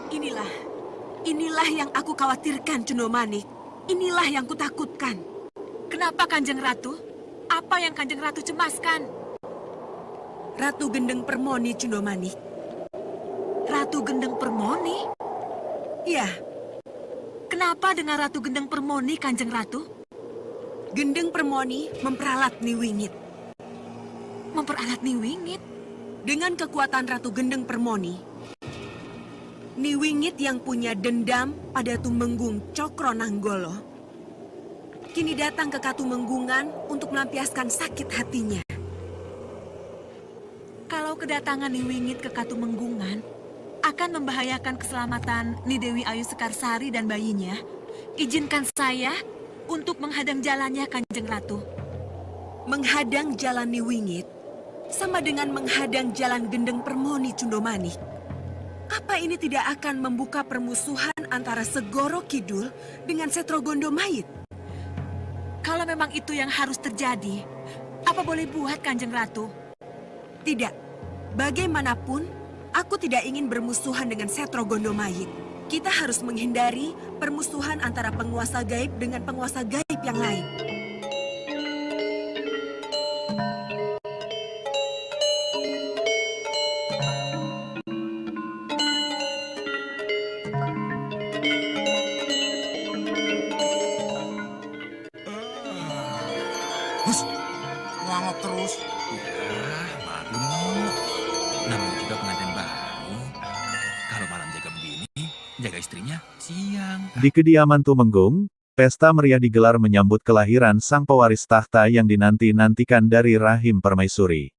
Inilah, inilah yang aku khawatirkan, Cundomanik. Inilah yang kutakutkan. Kenapa Kanjeng Ratu? Apa yang Kanjeng Ratu cemaskan? Ratu Gendeng Permoni, Cundomanik. Ratu Gendeng Permoni? Ya, Kenapa dengan Ratu Gendeng Permoni, Kanjeng Ratu? Gendeng Permoni memperalat Niwingit. Memperalat Niwingit? Dengan kekuatan Ratu Gendeng Permoni, Niwingit yang punya dendam pada Tumenggung Cokro Nanggolo, kini datang ke Katumenggungan untuk melampiaskan sakit hatinya. Kalau kedatangan Niwingit ke Katumenggungan akan membahayakan keselamatan Ni Dewi Ayu Sekarsari dan bayinya, izinkan saya untuk menghadang jalannya, Kanjeng Ratu. Menghadang jalan Niwingit sama dengan menghadang jalan Gendeng Permoni, Cundomanik. Apa ini tidak akan membuka permusuhan antara Segoro Kidul dengan Setro Gondomait? Kalau memang itu yang harus terjadi, apa boleh buat, Kanjeng Ratu? Tidak. Bagaimanapun, aku tidak ingin bermusuhan dengan Setro Gondomait. Kita harus menghindari permusuhan antara penguasa gaib dengan penguasa gaib yang lain. Hus, ngangok terus. Ya, maklum. Namanya juga pengantin baru. Kalau malam jaga begini, jaga istrinya siang. Di kediaman Tumenggung, pesta meriah digelar menyambut kelahiran sang pewaris tahta yang dinanti-nantikan dari rahim permaisuri.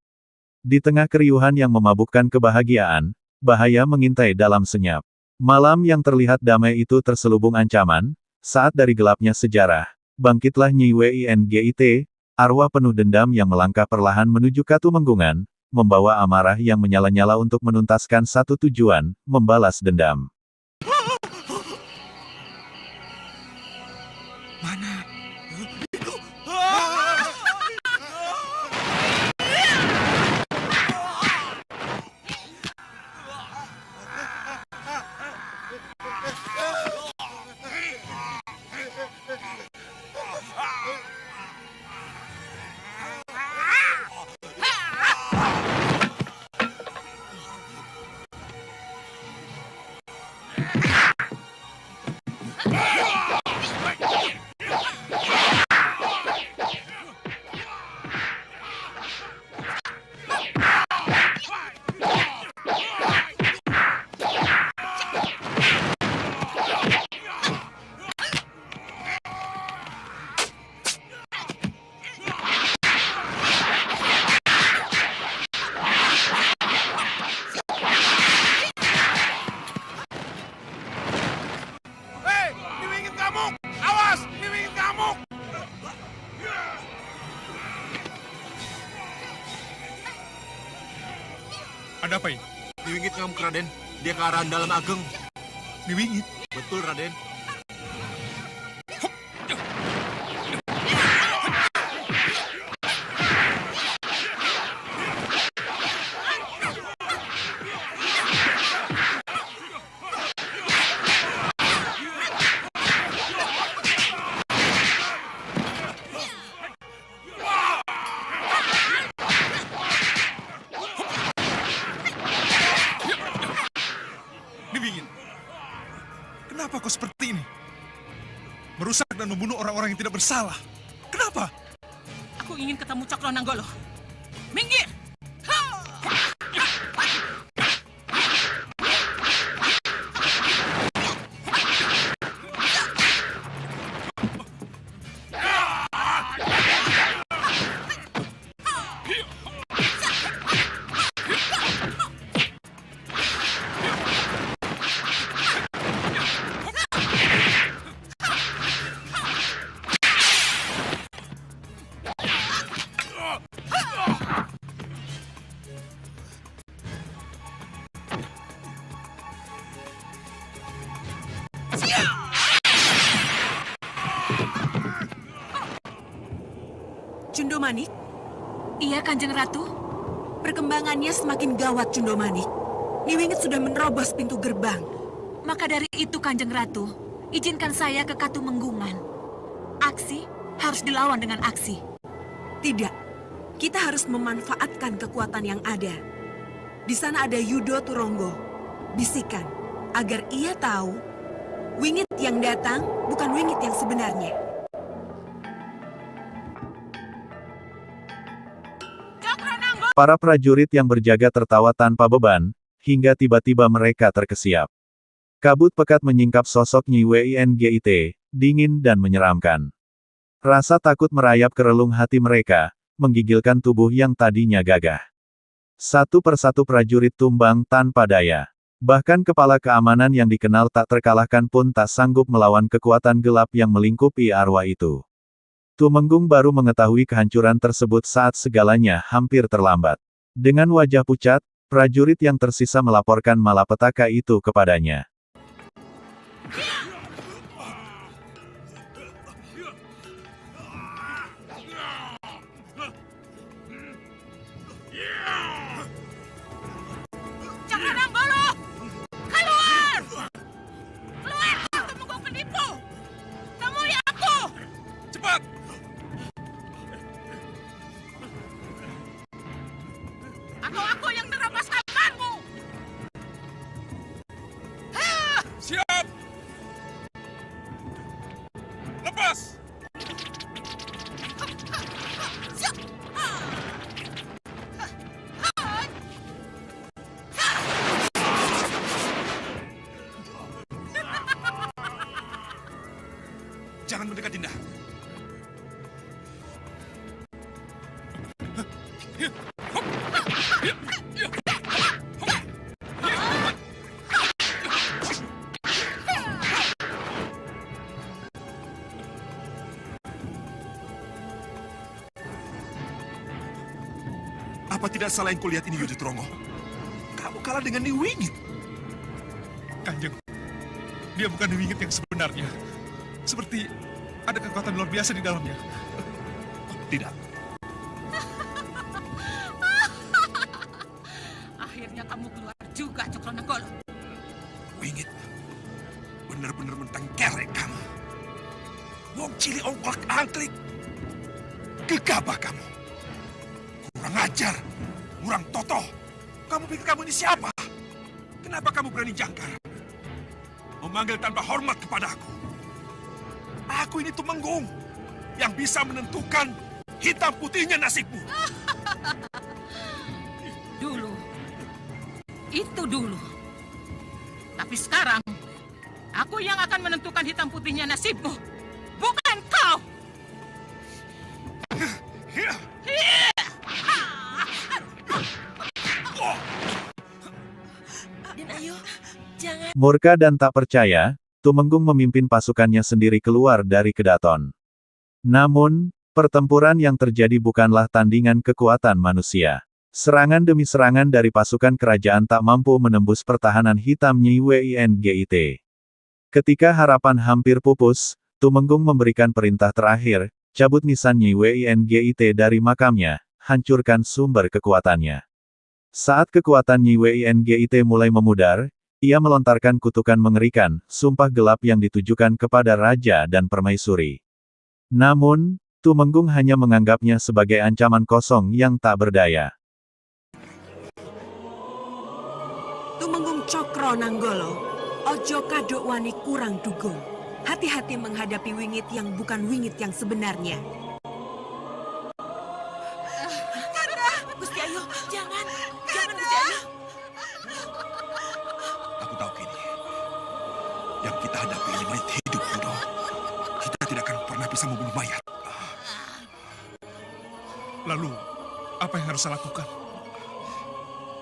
Di tengah keriuhan yang memabukkan kebahagiaan, bahaya mengintai dalam senyap. Malam yang terlihat damai itu terselubung ancaman, saat dari gelapnya sejarah, bangkitlah Nyi Winggit, arwah penuh dendam yang melangkah perlahan menuju Katumenggungan, membawa amarah yang menyala-nyala untuk menuntaskan satu tujuan, membalas dendam. Mana? Ada apa ini? Niwingit ngamuk, Raden. Dia ke arah dalam ageng. Niwingit. Betul, Raden. Niwingit. Kenapa kau seperti ini? Merusak dan membunuh orang-orang yang tidak bersalah. Kenapa? Aku ingin ketemu Cokro Nanggolo. Minggir! Cundomanik, Iya, Kanjeng Ratu. perkembangannya semakin gawat, Cundomanik. Niwingit sudah menerobos pintu gerbang. Maka dari itu, Kanjeng Ratu, izinkan saya ke Katumenggungan. Aksi harus dilawan dengan aksi. Tidak, kita harus memanfaatkan kekuatan yang ada. Di sana ada Yudo Turonggo. Bisikan, agar ia tahu wingit yang datang bukan wingit yang sebenarnya. Para prajurit yang berjaga tertawa tanpa beban, hingga tiba-tiba mereka terkesiap. Kabut pekat menyingkap sosok Nyi Wingit, dingin dan menyeramkan. Rasa takut merayap ke relung hati mereka, menggigilkan tubuh yang tadinya gagah. Satu persatu prajurit tumbang tanpa daya. Bahkan kepala keamanan yang dikenal tak terkalahkan pun tak sanggup melawan kekuatan gelap yang melingkupi arwah itu. Tumenggung baru mengetahui kehancuran tersebut saat segalanya hampir terlambat. Dengan wajah pucat, prajurit yang tersisa melaporkan malapetaka itu kepadanya. Cakrananggolo! Keluar! Keluar! Tumenggung penipu! Temui aku! Cepat! Atau aku yang menerabas kamarmu! Siap! Lepas! Jangan mendekat, Dinda. Apa tidak salah yang kulihat ini, Yudo Turonggo? Kamu kalah dengan Nyi Wingit. Kanjeng, dia bukan Nyi Wingit yang sebenarnya. Seperti ada kekuatan luar biasa di dalamnya. Tidak. Akhirnya kamu keluar juga, Cakrananggolo. Wingit, benar-benar mentengkerek kamu. Wong cili ongklak angklik. Gegabah kamu. Kurang ajar, kurang totoh. Kamu pikir kamu ini siapa? Kenapa kamu berani jangkar? Memanggil tanpa hormat kepada aku. Aku ini Tumenggung yang bisa menentukan hitam putihnya nasibmu. Dulu. Itu dulu. Tapi sekarang, aku yang akan menentukan hitam putihnya nasibmu. Bukan kau! Murka dan tak percaya, Tumenggung memimpin pasukannya sendiri keluar dari Kedaton. Namun, pertempuran yang terjadi bukanlah tandingan kekuatan manusia. Serangan demi serangan dari pasukan kerajaan tak mampu menembus pertahanan hitam Nyi Wingit. Ketika harapan hampir pupus, Tumenggung memberikan perintah terakhir, cabut nisan Nyi Wingit dari makamnya, hancurkan sumber kekuatannya. Saat kekuatan Nyi Wingit mulai memudar, ia melontarkan kutukan mengerikan, sumpah gelap yang ditujukan kepada Raja dan Permaisuri. Namun, Tumenggung hanya menganggapnya sebagai ancaman kosong yang tak berdaya. Tumenggung Cakrananggolo, ojo kadok wani kurang dugung. Hati-hati menghadapi wingit yang bukan wingit yang sebenarnya. Gusti Ayu, jangan Gusti Ayu. Aku tahu kini, yang kita hadapi ini mayat hidup, Yudo. Kita tidak akan pernah bisa membunuh mayat. Lalu, apa yang harus saya lakukan?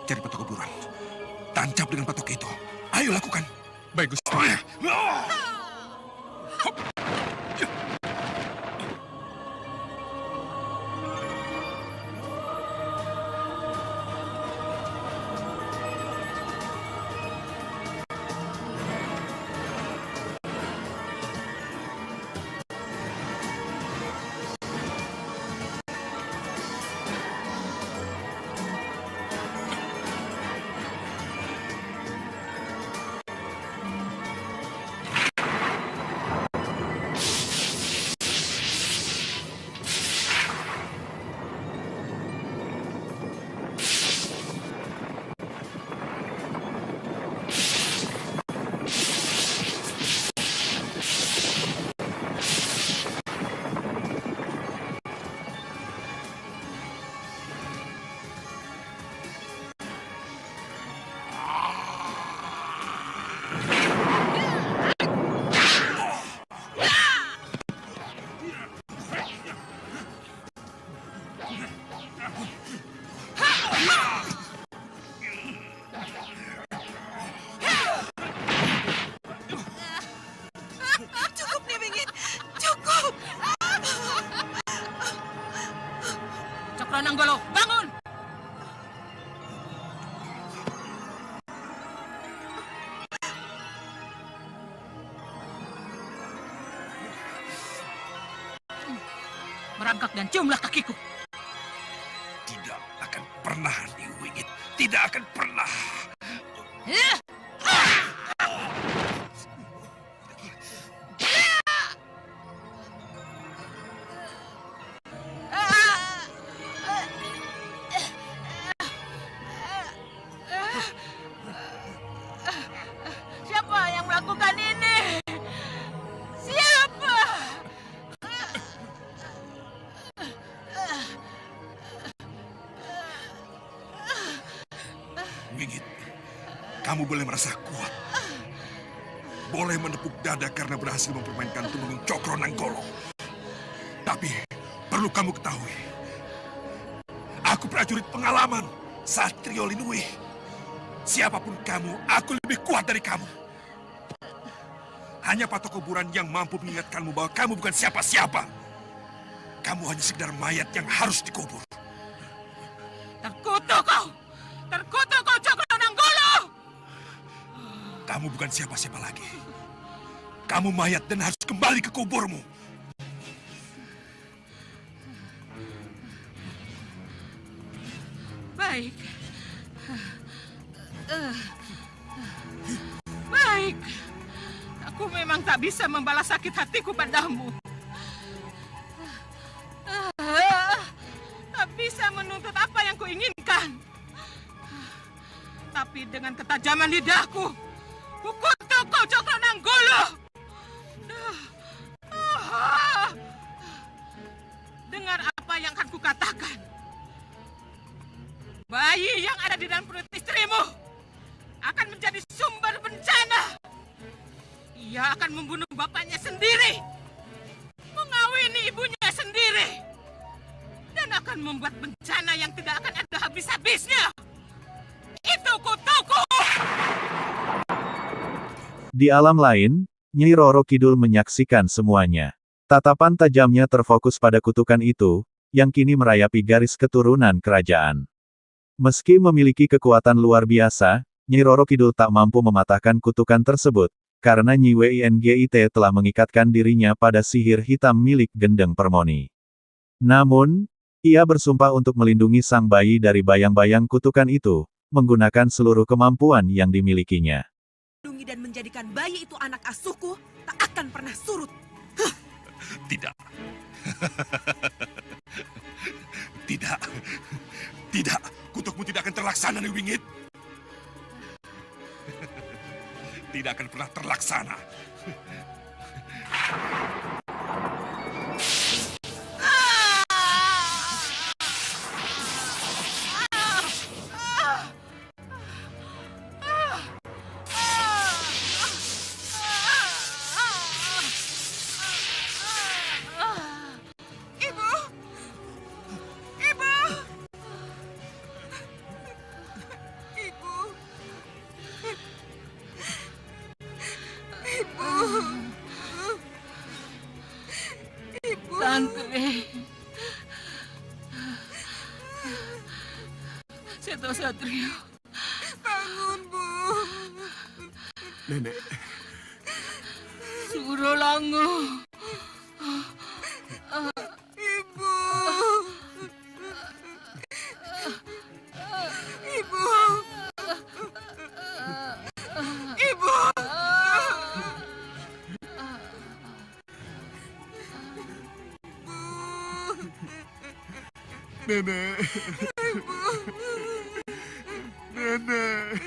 Cari patok kuburan. Tancap dengan patok itu. Ayo lakukan. Baik, Gusti. merangkak dan ciumlah kakiku. Tidak akan pernah, Niwingit. Tidak akan pernah. Siapa yang melakukan ini? Siapa? Wingit, kamu boleh merasa kuat. Boleh menepuk dada karena berhasil mempermainkan Tumenggung Cokro Nanggolo. Tapi, perlu kamu ketahui. Aku prajurit pengalaman, Satrio Linui. Siapapun kamu, aku lebih kuat dari kamu. Hanya patok kuburan yang mampu mengingatkanmu bahwa kamu bukan siapa-siapa. Kamu hanya sekedar mayat yang harus dikubur. Terkutuk kau! Terkutuk kau, Cokro Nanggolo! Kamu bukan siapa-siapa lagi. Kamu mayat dan harus kembali ke kuburmu. Baik. Baik. Aku memang tak bisa membalas sakit hatiku padamu. Tak bisa menuntut apa yang kuinginkan. Tapi dengan ketajaman lidahku, kukutuk kau, Cokro Nanggolo. Dengar apa yang akan kukatakan. Bayi yang ada di dalam perut istrimu akan menjadi sumber bencana. Ia akan membunuh bapaknya sendiri, mengawini ibunya sendiri, dan akan membuat bencana yang tidak akan ada habis-habisnya. Itu kutuku! Di alam lain, Nyai Roro Kidul menyaksikan semuanya. Tatapan tajamnya terfokus pada kutukan itu, yang kini merayapi garis keturunan kerajaan. Meski memiliki kekuatan luar biasa, Nyai Roro Kidul tak mampu mematahkan kutukan tersebut, karena Nyi Winggit telah mengikatkan dirinya pada sihir hitam milik Gendeng Permoni. Namun, ia bersumpah untuk melindungi sang bayi dari bayang-bayang kutukan itu, menggunakan seluruh kemampuan yang dimilikinya. Melindungi dan menjadikan bayi itu anak asuhku tak akan pernah surut. Tidak. Tidak. Tidak. Kutukmu tidak akan terlaksana, Niwingit. Tidak akan pernah terlaksana. Tantri. Seto Satrio. Bangun, Bu. Nenek, Surolango. Ibu. Ibu. Ibu. nenek. Nenek.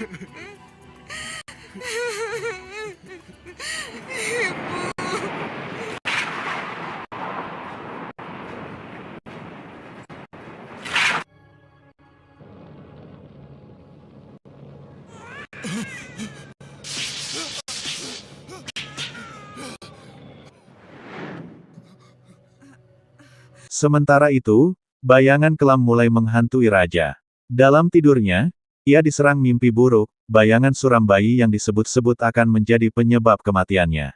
Sementara itu, bayangan kelam mulai menghantui raja. Dalam tidurnya, ia diserang mimpi buruk, bayangan suram bayi yang disebut-sebut akan menjadi penyebab kematiannya.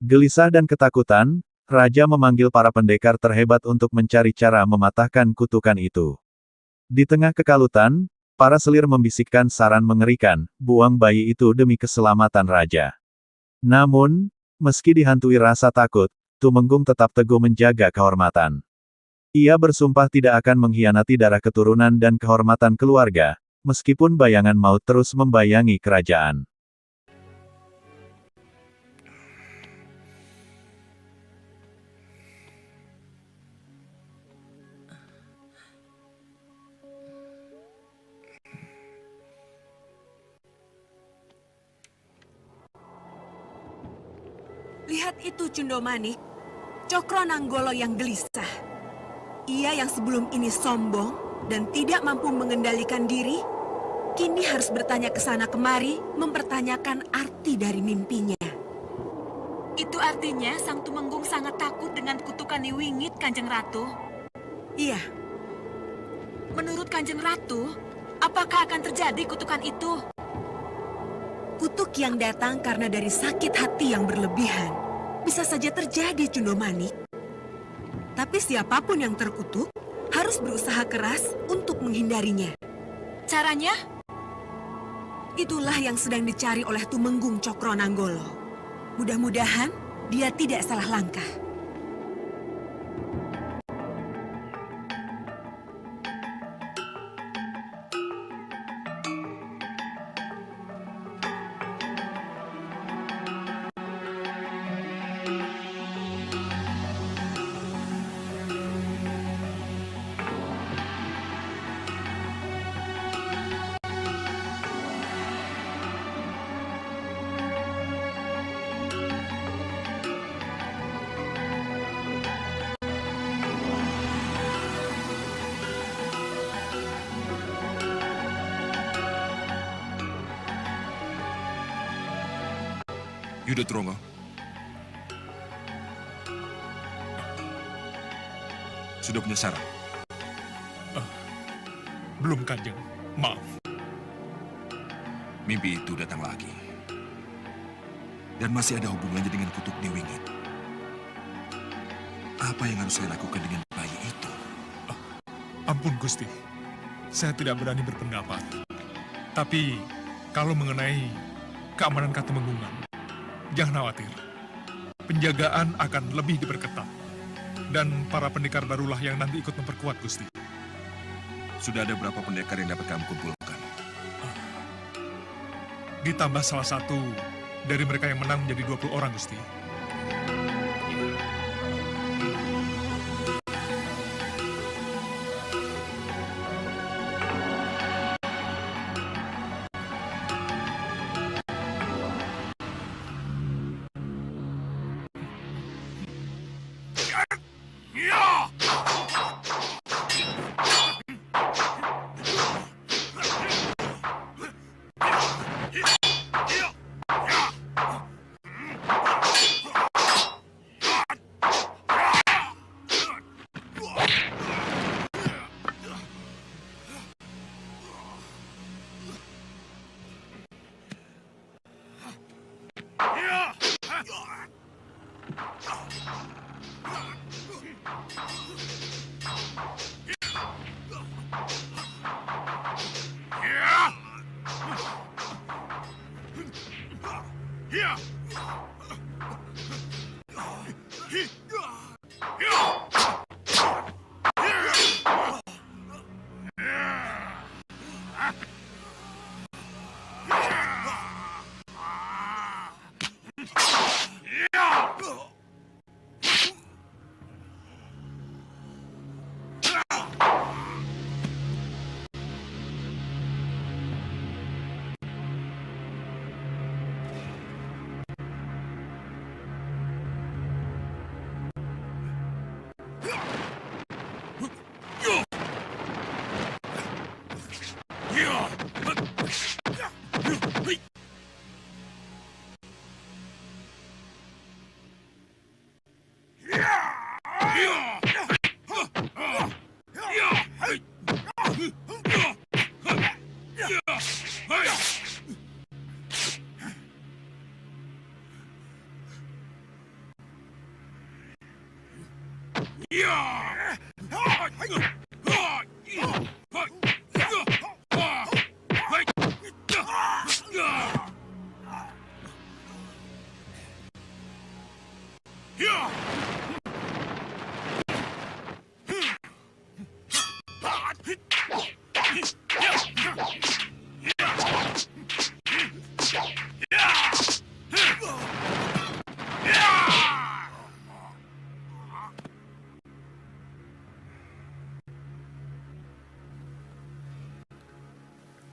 Gelisah dan ketakutan, raja memanggil para pendekar terhebat untuk mencari cara mematahkan kutukan itu. Di tengah kekalutan, para selir membisikkan saran mengerikan, buang bayi itu demi keselamatan raja. Namun, meski dihantui rasa takut, Tumenggung tetap teguh menjaga kehormatan. Ia bersumpah tidak akan mengkhianati darah keturunan dan kehormatan keluarga, meskipun bayangan maut terus membayangi kerajaan. Lihat itu Cundomanik, Cokronanggolo yang gelisah. Ia yang sebelum ini sombong dan tidak mampu mengendalikan diri, kini harus bertanya ke sana kemari, mempertanyakan arti dari mimpinya. Itu artinya Sang Tumenggung sangat takut dengan kutukan Niwingit, Kanjeng Ratu. Iya, Menurut Kanjeng Ratu, apakah akan terjadi kutukan itu? kutuk yang datang karena dari sakit hati yang berlebihan bisa saja terjadi, Cundomanik. Tapi siapapun yang terkutuk harus berusaha keras untuk menghindarinya. Caranya? Itulah yang sedang dicari oleh Tumenggung Cokronanggolo. Mudah-mudahan dia tidak salah langkah. Yudhatrongo. Sudah punya saran? Belum, Kanjeng. Maaf. Mimpi itu datang lagi. Dan masih ada hubungannya dengan kutuk Niwingit. Apa yang harus saya lakukan dengan bayi itu? Ampun, Gusti. Saya tidak berani berpendapat. Tapi, kalau mengenai keamanan Katumenggungan, jangan khawatir. Penjagaan akan lebih diperketat. Dan para pendekar barulah yang nanti ikut memperkuat, Gusti. Sudah ada berapa pendekar yang dapat kamu kumpulkan? Ditambah salah satu dari mereka yang menang menjadi 20 orang, Gusti.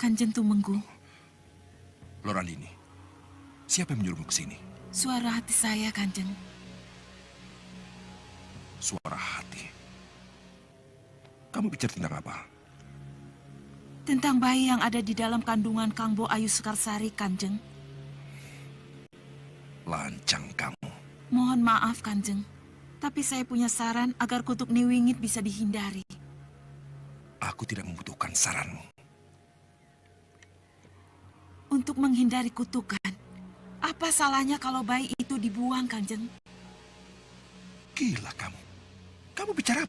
Kanjeng Tumenggung, Loralini, siapa yang menyuruhmu ke sini? suara hati saya, Kanjeng. Suara hati. Kamu bicara tentang apa? Tentang bayi yang ada di dalam kandungan Kang Bo Ayu Sekarsari, Kanjeng. Lancang kamu. Mohon maaf, Kanjeng. Tapi saya punya saran agar kutuk Niwingit bisa dihindari. Aku tidak membutuhkan saranmu. Untuk menghindari kutukan, apa salahnya kalau bayi itu dibuang, Kanjeng? Gila kamu. Kamu bicara